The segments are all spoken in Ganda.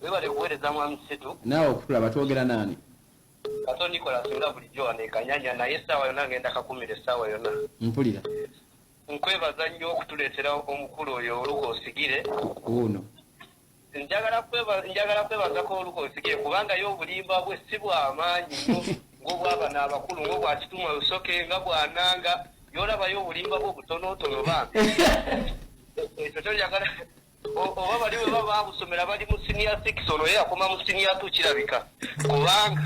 webale kuweereza mwami Setu. Naawe okutulaba twogera nani? Kato Nicolas nga bulijjo wano Kanyanya naye essaawa yonna ngenda kakumira essaawa yonna. Mpulira. Nkwebaza nnyo okutuleetera omukulu oyo Oluka Osigire. Uno. Njagala kwebaza ko Oluka Osigire kubanga yo obulimba bwe si bw'amaanyi nnyo ng'obw'abano abakulu ng'obwa Kituma Lusoke nga bw'Ananga y'olabayo obulimba bwe butonotono bambi. Ekyo njagala oba bali bwe baba busomera bali mu senior 6 ono ye akoma mu senior 2 kirabika kubanga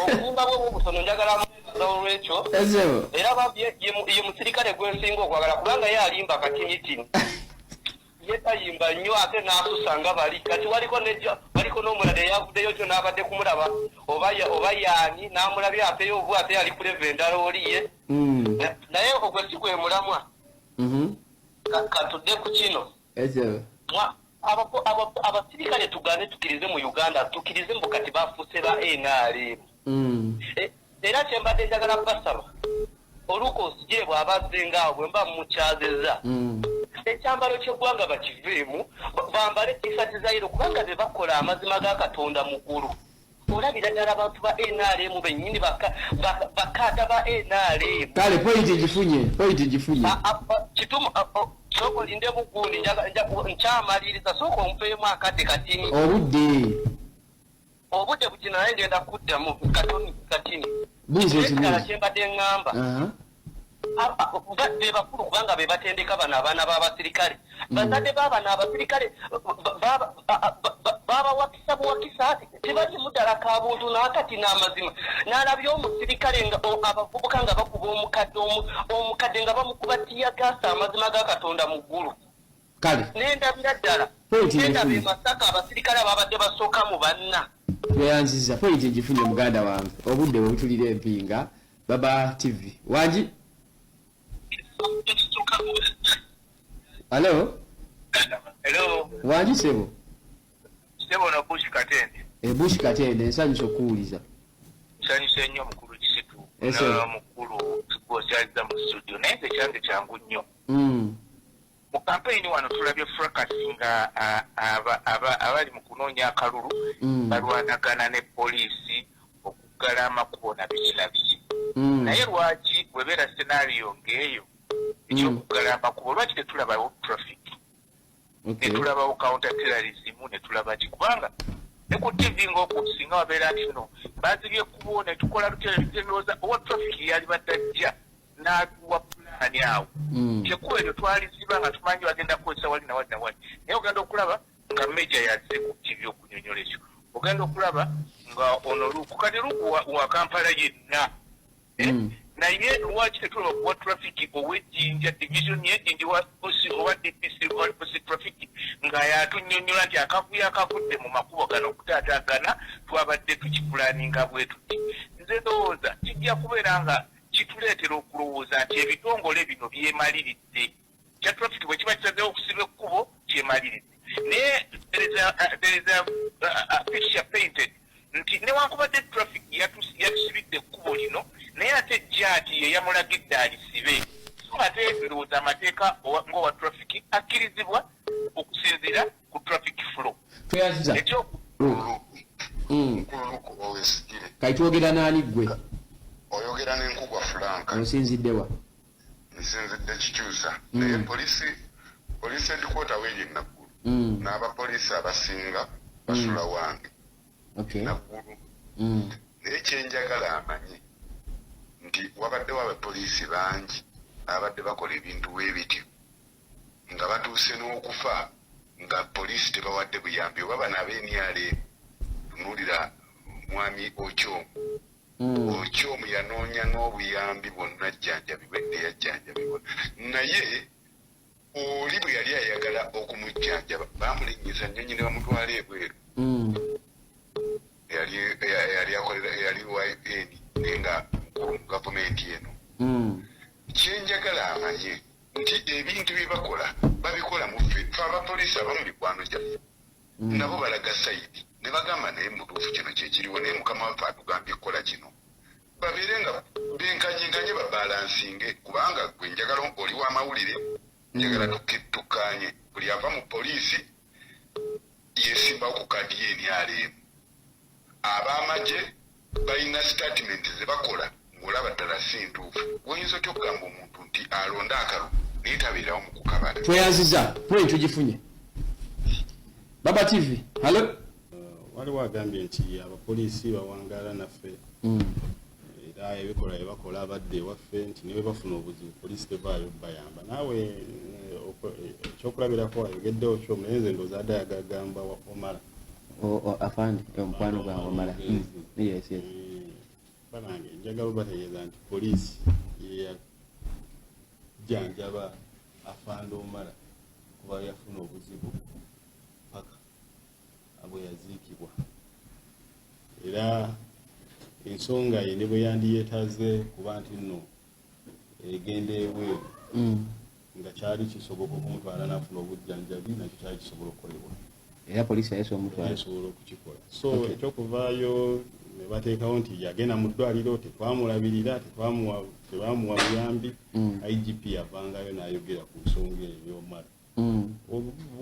obulimba bwe butono njagala olwekyo era ye musirikale gwensinga okwagala kubanga ye alimba katinitini ye tayimba nnyo ate n'asusanga bali kati waliko n'omulala eyavuddeyo kyo n'abadde kumulaba oba yaani n'amulabye ateyo obu ate ali ku leva endala oliye naye ogwe si gwe mulamwa katudde ku kino abasirikale tugane tukirize mu Uganda tukirize mbu kati bafuuse ba NRM era kyembadde njagala basaba Oluka Osigire bw'abazze ngaawo bwe mba mukyazeza ekyambalo ky'eggwanga bakiveemu bambale tisati zairo kubanga be bakola amazima ga Katonda mu ggulu olabira ddala abantu ba NRM bennyini bakaata ba NRM kale pointi gifunye Kituma soko linde bugundi nkyamaliriza soko ompeemu akadde katini obudde bukina naye ngenda kuddamu katini ekikala kyembadde ŋŋamba be bakulu kubanga be batendeka bano abaana b'abasirikale bazadde b'abano abasirikale babawakisa buwakisa tebalimu ddala kabuntu naakati n'amazima n'alabye omusirikale abavubuka nga bakuba omukadde nga bamukuba tiyagaasa amazima ga Katonda mu ggulu n'endabira ddala endaba e Masaka abasirikale ababadde basooka mu banna tweyanziza pointi egifunye muganda wange obudde bwe butulira empinga Baba TV wangi Hello wangi sebo na Bush Katende Bush Katende nsanyusa okuwuliza nsanyusa nnyo mukulu Kisitu na mukulu Kibosyaza mu studio naye ekyange kyangu nnyo mu campaign wano tulabye fracasi nga abali mu kunoonya akalulu balwanagana ne poliisi okuggala amakubo na biki na biki naye lwaki bwebeera scenario ng'eyo ekyokuggala amakubo lwaki tetulabawo traffic netulabawo counter terrorism netulaba ki kubanga ne ku TV ng'okusinga wabeera nti no bazibye ekkubo ne tukola luterebizendoza owa traffic yali baddajja n'atuwa pulaani awo ekkubo eryo twaliziba nga tumanyi bagenda kukozesa wali na wali na wali naye ogenda okulaba nga meja yazze ku TV okunyonyola ekyo ogenda okulaba nga ono Luku kati Luku wa Kampala yenna naye lwaki tetulaba kuwa traffic ow'Ejjinja division y'Ejjinja owa DPC traffic nga yatunyonyola nti akavuyo akavudde mu makubo gano okutaataagana twabadde tukipulaninga bwe tuti nze ndowooza kijja kubeera nga kituleetera okulowooza nti ebitongole bino byemaliridde kya traffic bwe kiba kisazeewo okusiba ekkubo kyemaliridde naye there is a picture painted nti newankubadde traffic yatusibidde ekkubo lino naye ate jjaati ye yamulagidde alisibe so ate ndowooza amateeka ng'owa traffic akkirizibwa okusinziira ku traffic flow ekyo kati twogera naani ggwe oyogera n'enkugwa Franka osinziddewa nsinzidde Kikyusa naye poliisi headquarter weeri Naggulu n'abapoliisi abasinga basula wange Naggulu naye kyenjagala amanye nti wabaddewo abapoliisi bangi abadde bakola ebintu weebityo nga batuuse n'okufa nga poliisi tebawadde buyambi oba bano ab'NRM tunuulira mwami Okyomu yanoonya n'obuyambi bwonna ajjanjabibwe eyajjanjabibwa naye oli bwe yali ayagala okumujjanjaba bamulinnyisa nnyonyi ne bamutwala ebweru yali YN naye nga mukulu mu gavumenti eno kyenjagala amanye nti ebintu bye bakola babikola mu ffe abapoliisi abamu mikwano gyaffe nabo balaga sayidi ne bagamba naye mutuufu kino kyekiriwo naye mukama waffe atugambye kukola kino babeere nga benkanyenganye babalansinge kubanga gwe njagala oli w'amawulire njagala tukkanye buli ava mu poliisi yesimba balimba ku kadi NRM abamaje balina statement ze bakola ngolaba ddala si ntuufu oyinza otya okugamba omuntu nti alonda akalu neetabirawo mu kukabala tweyanziza point tugifunye Baba TV halo waliwo agambye nti abapoliisi bawangaala naffe era ebikola ebakola abadde ewaffe nti niwe bafuna obuzibu poliisi tevaayo bayamba naawe ekyokulabirako ayogeddewo kyomulenzi ndoozi adda yagagamba Omala afande omukwano gwa Omala yes banange njagala obategeeza nti poliisi yeyajjanjaba afande Omala kuba yafuna obuzibu paka abwe yaziikibwa era ensonga ye ne bwe yandiyeetaze kuba nti nno egenda ebweru nga kyali kisoboka okumutwala n'afuna obujjanjabi nakyo kyali kisobola okukolebwa era poliisi yasobola okukikola so ekyokuvaayo ne bateekawo nti yagenda mu ddwaliro tetwamulabirira tebamuwa buyambi IGP yavangayo n'ayogera ku nsonga ey'Omala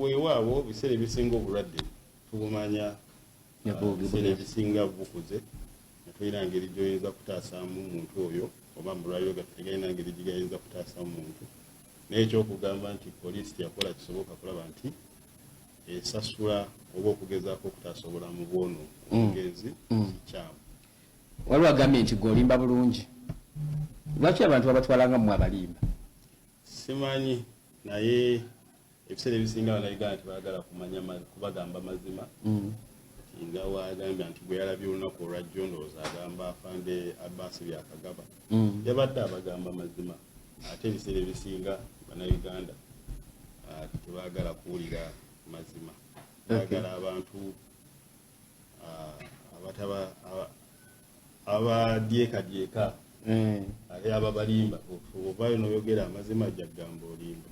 weewaawo biseera ebisinga obulwadde tubumanya biseera ebisinga bukuze netulina ngeri gyoyinza kutaasaamu omuntu oyo oba mulwaliro gaffe tegalina ngeri gigayinza kutaasaamu muntu naye ekyokugamba nti poliisi teyakola kisoboka kulaba nti esasula oba okugezaako okutaasa obulamu bwono omugenzi kikyamu waliwo agambye nti gweolimba bulungi lwaki abantu babatwalanga mu abalimba simanyi naye ebiseera ebisinga banayigala nti baagala kubagamba mazima nga wagambya nti gwe yalabye olunaku olwajjo ndowooza agamba afande Abbas byakagaba yabadde abagamba mazima ate ebiseera ebisinga bannayuganda tebaagala kuwulira mazima baagala abantu abadyekadyeka ate ababalimba ovaayo n'oyogera amazima ajja kugamba olimba